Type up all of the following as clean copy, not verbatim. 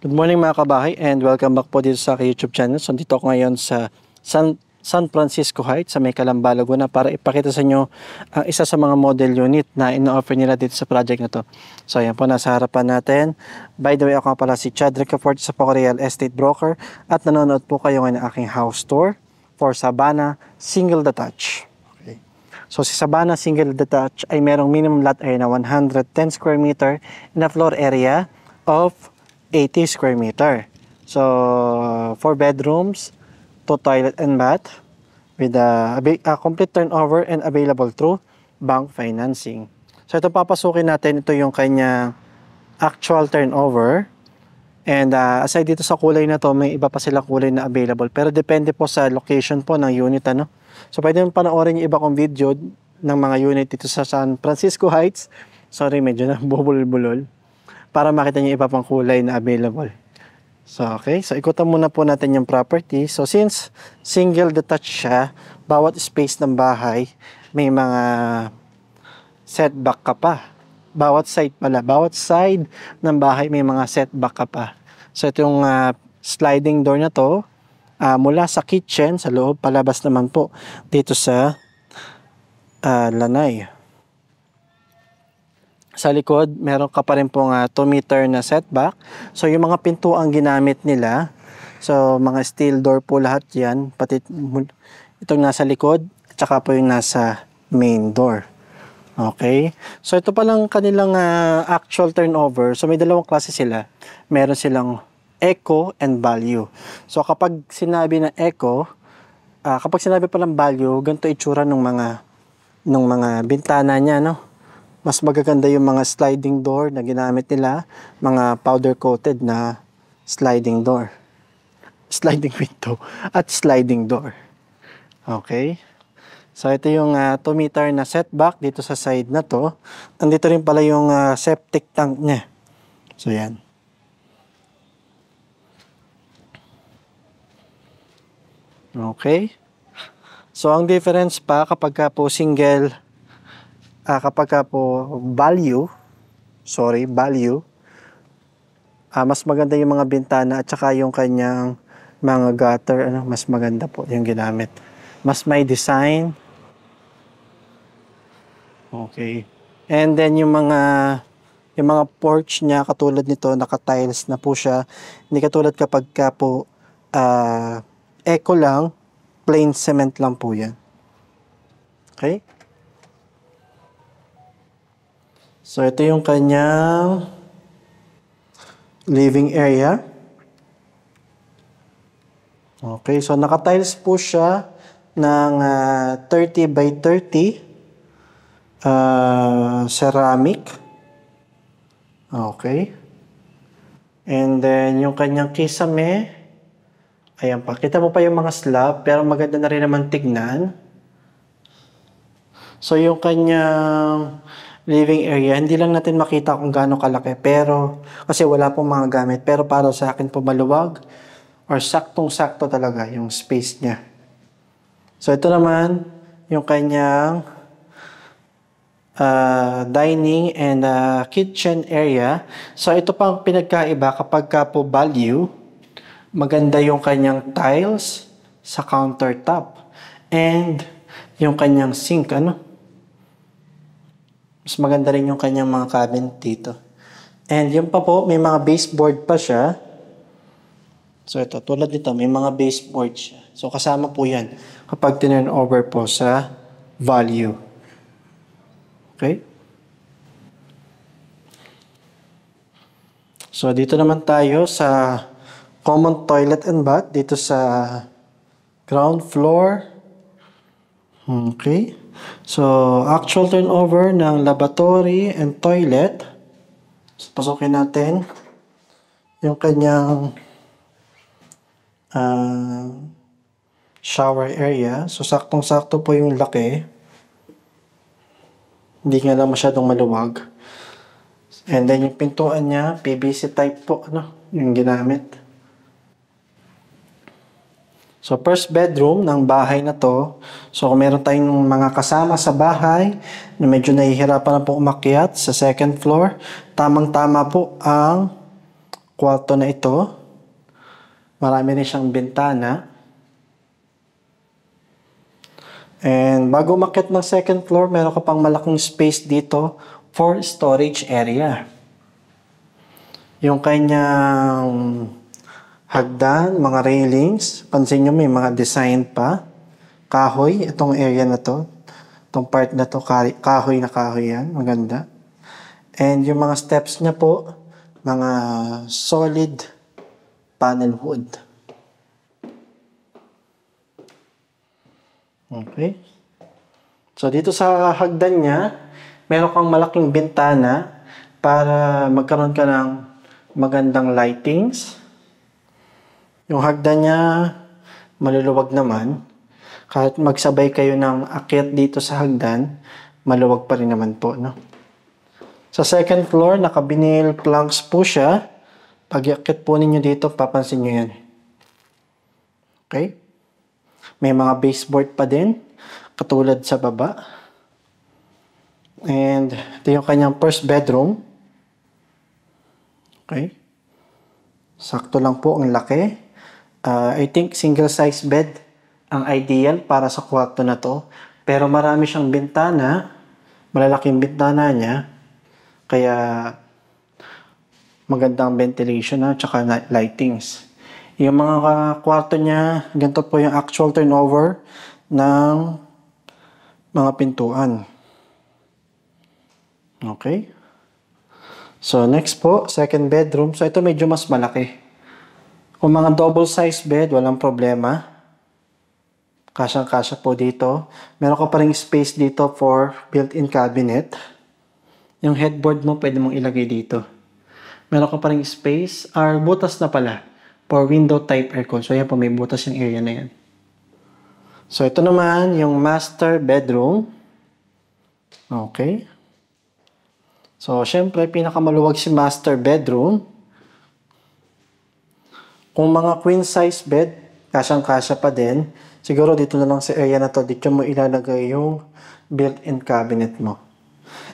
Good morning mga kabahay and welcome back po dito sa aking YouTube channel. So dito ako ngayon sa San Francisco Heights sa may Calamba, Laguna para ipakita sa inyo ang isa sa mga model unit na ino-offer nila dito sa project na to. So ayan po, nasa harapan natin. By the way, ako pala si Chad Ricafort sa Poco Real Estate Broker at nanonood po kayo ngayon ng aking house tour for Sabana Single Detached. Okay. So si Sabana Single Detached ay merong minimum lot area na 110 square meter in a floor area of 80 square meter. So, 4 bedrooms, 2 toilet and bath with a complete turnover and available through bank financing. So, ito papasukin natin. Ito yung kanya actual turnover. And aside dito sa kulay na to, may iba pa silang kulay na available. Pero depende po sa location po ng unit. Ano? So, pwede mo panoorin yung iba kong video ng mga unit dito sa San Francisco Heights. Sorry, medyo na bubulol-bulol. Para makita niyo iba pang kulay na available. So, okay. So, ikutan muna po natin yung property. So, since single detached siya, bawat space ng bahay, may mga setback ka pa. Bawat side ng bahay, may mga setback ka pa. So, itong sliding door na to, mula sa kitchen, sa loob, palabas naman po dito sa lanay. Sa likod, meron ka pa rin pong 2 meter na setback. So, yung mga pintuang ginamit nila, so, mga steel door po lahat yan, pati itong nasa likod, at saka po yung nasa main door. Okay? So, ito palang kanilang actual turnover. So, may dalawang klase sila. Meron silang eco and value. So, kapag sinabi na eco, kapag sinabi palang value, ganito itsura ng mga bintana niya, no? Mas magaganda yung mga sliding door na ginamit nila, mga powder coated na sliding door. Sliding window at sliding door. Okay? So ito yung 2 meter na setback dito sa side na to. Nandito rin pala yung septic tank niya. So yan. Okay? So ang difference pa kapag po single, kapag po value, mas maganda yung mga bintana at saka yung kanyang mga gutter, mas maganda po yung ginamit. Mas may design. Okay. And then yung mga porch niya, katulad nito, naka-tiles na po siya. Hindi katulad kapag po eco lang, plain cement lang po yan. Okay? So, ito yung kanyang living area. Okay, so naka-tiles po siya ng 30 by 30 ceramic. Okay. And then, yung kanyang kisame, ayan pa. Kita mo pa yung mga slab, pero maganda na rin naman tignan. So, yung kanyang living area, hindi lang natin makita kung gaano kalaki, pero kasi wala pong mga gamit, pero para sa akin po maluwag or saktong-sakto talaga yung space niya. So ito naman yung kanyang dining and kitchen area. So ito pang pinagkaiba kapag po value, maganda yung kanyang tiles sa countertop and yung kanyang sink, mas maganda rin yung kanyang mga cabinet dito. And yung pa po, may mga baseboard pa siya. So ito, tulad nito, may mga baseboard siya. So kasama po yan kapag turn over po sa value. Okay? So dito naman tayo sa common toilet and bath. Dito sa ground floor. Okay. So, actual turnover ng lavatory and toilet. So, pasukin natin yung kanyang shower area. So, saktong-sakto po yung laki. Hindi nga lang masyadong maluwag. And then, yung pintuan niya, PVC type po, yung ginamit. So, first bedroom ng bahay na to. So, kung meron tayong mga kasama sa bahay na medyo nahihirapan na po umakyat sa second floor, tamang-tama po ang kwarto na ito. Marami rin siyang bintana. And bago umakyat ng second floor, meron ka pang malaking space dito for storage area. Yung kanyang hagdan, mga railings, pansin nyo may mga design pa. Kahoy, itong area na to. Itong part na to, kahoy na kahoy yan. Maganda. And yung mga steps niya po, mga solid panel wood. Okay. So, dito sa hagdan niya, meron kang malaking bintana para magkaroon ka ng magandang lightings. Yung hagdan niya, maluluwag naman. Kahit magsabay kayo ng akyat dito sa hagdan, maluwag pa rin naman po, no? Sa second floor, naka-vinyl planks po siya. Pag iakyat po ninyo dito, papansin nyo yan. Okay? May mga baseboard pa din, katulad sa baba. And ito yung kanyang first bedroom. Okay? Sakto lang po ang laki. I think single size bed ang ideal para sa kwarto na to. Pero marami siyang bintana, malalaking bintana niya. Kaya magandang ventilation at saka lightings. Yung mga kwarto niya, ganito po yung actual turnover ng mga pintuan. Okay. So, next po, second bedroom. So, ito medyo mas malaki. Kung mga double size bed, walang problema. Kasyang-kasya po dito. Meron ka pa ring space dito for built-in cabinet. Yung headboard mo, pwede mong ilagay dito. Meron ka pa ring space, or butas na pala, for window type aircon. So, yan po, may butas yung area na yan. So, ito naman, yung master bedroom. Okay. So, syempre, pinakamaluwag si master bedroom. Kung mga queen size bed, kasyang-kasya pa din. Siguro dito na lang sa area na to, dito mo ilalagay yung built-in cabinet mo.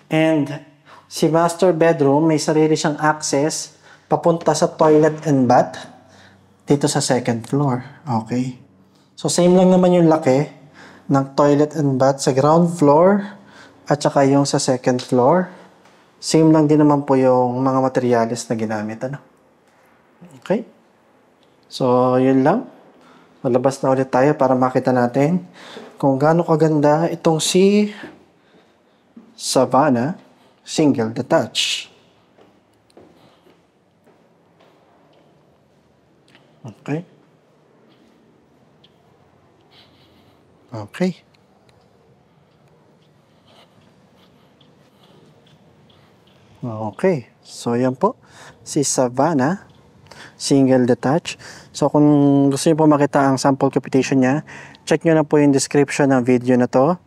And si master bedroom, may sarili siyang access papunta sa toilet and bath dito sa second floor. Okay. So, same lang naman yung laki ng toilet and bath sa ground floor at saka yung sa second floor. Same lang din naman po yung mga materyales na ginamit. Ano? Okay. So, yun lang. Malabas na ulit tayo para makita natin kung gaano kaganda itong si Savannah Single Detached. Okay. Okay. Okay. So, yan po. Si Savannah Single Detached. So, kung gusto niyo po makita ang sample computation niya, check nyo na po yung description ng video na to.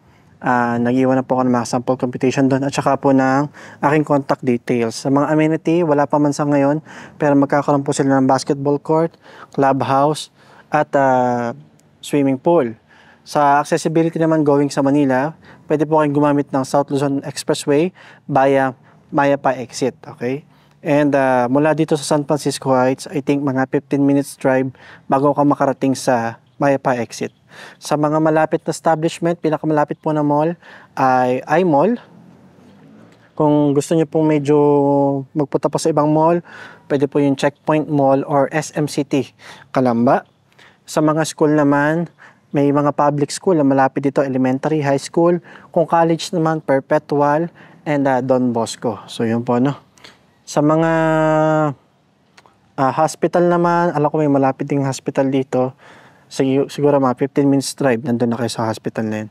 Nag-iwan na po ako ng mga sample computation doon at saka po ng aking contact details. Sa mga amenity, wala pa man sa ngayon, pero magkakaroon po sila ng basketball court, clubhouse, at swimming pool. Sa accessibility naman going sa Manila, pwede po kayong gumamit ng South Luzon Expressway via Mayapa exit. Okay? And mula dito sa San Francisco Heights, I think mga 15 minutes drive bago ka makarating sa Mayapa exit. Sa mga malapit na establishment, pinakamalapit po na mall ay iMall. Kung gusto niyo pong medyo magpunta pa sa ibang mall, pwede po yung Checkpoint Mall or SMCT Calamba. Sa mga school naman, may mga public school na malapit dito, elementary, high school. Kung college naman, Perpetual and Don Bosco. So yun po, no? Sa mga hospital naman, alam ko may malapit ding hospital dito. Siguro mga 15 minutes drive, nandun na kayo sa hospital na yun.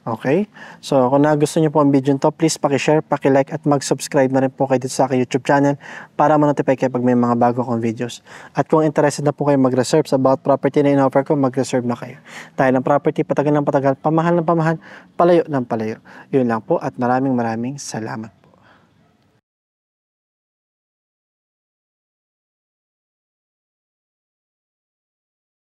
Okay? So, kung nagustuhan niyo po ang video nito, please paki-share, paki-like at mag-subscribe na rin po kayo dito sa aking YouTube channel para ma-notify kayo pag may mga bago akong videos. At kung interested na po kayo mag-reserve sa bawat property na in-offer ko, mag-reserve na kayo. Dahil ang property, patagal ng patagal, pamahal ng pamahal, palayo ng palayo. Yun lang po at maraming salamat.